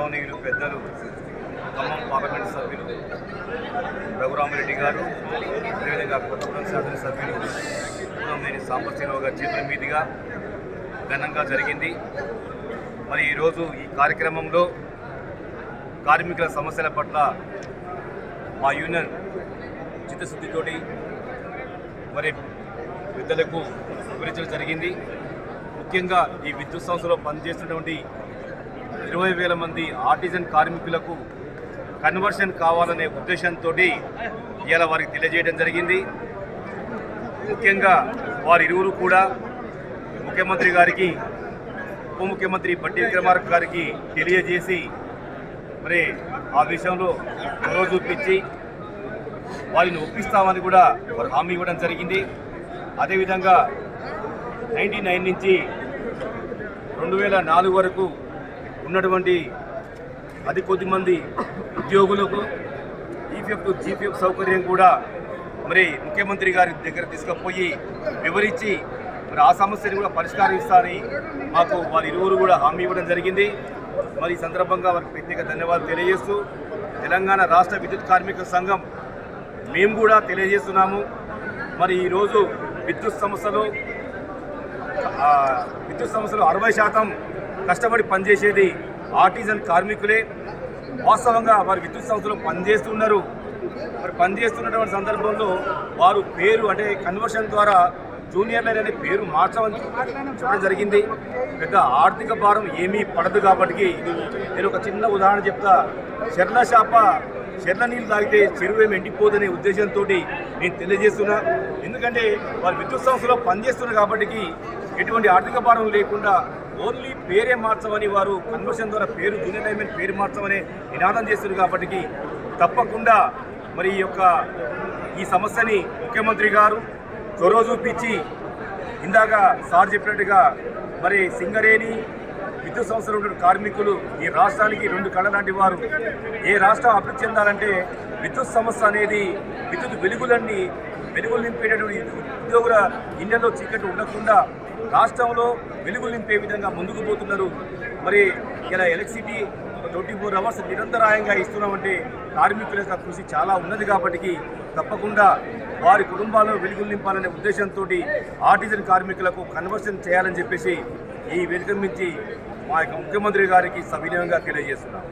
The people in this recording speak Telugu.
గౌరవనీయులు పెద్దలు ఖమ్మం పార్లమెంట్ సభ్యులు రఘురామరెడ్డి గారు, అదేవిధంగా కొత్తగూడెం శాసనసభ్యులు కూనంనేని సాంబశివరావు గారి చేతుల మీదుగా ఘనంగా జరిగింది. మరి ఈరోజు ఈ కార్యక్రమంలో కార్మికుల సమస్యల పట్ల మా యూనియన్ చిత్తశుద్ధితోటి మరి పెద్దలకు వివరించడం జరిగింది. ముఖ్యంగా ఈ విద్యుత్ సంస్థలో పనిచేస్తున్నటువంటి 20,000 మంది ఆర్టిజన్ కార్మికులకు కన్వర్షన్ కావాలనే ఉద్దేశంతో ఇవాళ వారికి తెలియజేయడం జరిగింది. ముఖ్యంగా వారిరువురు కూడా ముఖ్యమంత్రి గారికి, ఉప ముఖ్యమంత్రి బట్టి విక్రమార్క గారికి తెలియజేసి మరి ఆ విషయంలో చొరవ చూపించి వారిని ఒప్పిస్తామని కూడా వారు హామీ ఇవ్వడం జరిగింది. అదేవిధంగా 99 నుంచి 2004 వరకు ఉన్నటువంటి అతి కొద్ది మంది ఉద్యోగులకు ఈపీఎఫ్ జీపీఎఫ్ సౌకర్యం కూడా మరి ముఖ్యమంత్రి గారి దగ్గర తీసుకుపోయి వివరించి మరి ఆ సమస్యను కూడా పరిష్కరిస్తారని మాకు వారి ఇరువురు కూడా హామీ ఇవ్వడం జరిగింది. మరి ఈ సందర్భంగా వారికి ప్రత్యేక ధన్యవాదాలు తెలియజేస్తూ తెలంగాణ రాష్ట్ర విద్యుత్ కార్మిక సంఘం మేము కూడా తెలియజేస్తున్నాము. మరి ఈరోజు విద్యుత్ సంస్థలో 60% కష్టపడి పనిచేసేది ఆర్టిజన్ కార్మికులే. వాస్తవంగా వారు విద్యుత్ సంస్థలో పనిచేస్తున్నారు. మరి పనిచేస్తున్నటువంటి సందర్భంలో వారు పేరు అంటే కన్వర్షన్ ద్వారా జూనియర్ లైన్ అనే పేరు మార్చమని చెప్పడం జరిగింది. పెద్ద ఆర్థిక భారం ఏమీ పడదు కాబట్టి నేను ఒక చిన్న ఉదాహరణ చెప్తా. చెర్ల నీళ్ళు తాగితే చెరువు ఏమి ఎండిపోదనే ఉద్దేశంతో నేను తెలియజేస్తున్నా. ఎందుకంటే వారు విద్యుత్ సంస్థలో పనిచేస్తున్నారు కాబట్టి ఎటువంటి ఆర్థిక భారం లేకుండా ఓన్లీ పేరే మార్చమని వారు కన్వర్షన్ ద్వారా పేరు జూనియర్ లైన్మెన్ పేరు మార్చమని నినాదం చేస్తున్నారు. కాబట్టి తప్పకుండా మరి ఈ సమస్యని ముఖ్యమంత్రి గారు చొరవ చూపించి ఇందాక సార్ చెప్పినట్టుగా మరి సింగరేణి విద్యుత్ సంస్థలో ఉన్న కార్మికులు ఈ రాష్ట్రానికి 2 కళ్ళ లాంటి వారు. ఏ రాష్ట్రం అభివృద్ధి చెందాలంటే విద్యుత్ సంస్థ అనేది విద్యుత్ వెలుగులు నింపేటటువంటి ఉద్యోగుల ఇళ్లలో చీకటి ఉండకుండా రాష్ట్రంలో వెలుగులు నింపే విధంగా ముందుకు పోతున్నారు. మరి ఇలా ఎలక్ట్రిసిటీ 24 అవర్స్ నిరంతరాయంగా ఇస్తున్నామంటే కార్మికుల యొక్క కృషి చాలా ఉన్నది. కాబట్టి తప్పకుండా వారి కుటుంబాల్లో వెలుగులు నింపాలనే ఉద్దేశంతో ఆర్టిజన్ కార్మికులకు కన్వర్షన్ చేయాలని చెప్పేసి ఈ వేదిక నుంచి మా యొక్క ముఖ్యమంత్రి గారికి సవినయంగా తెలియజేస్తున్నాం.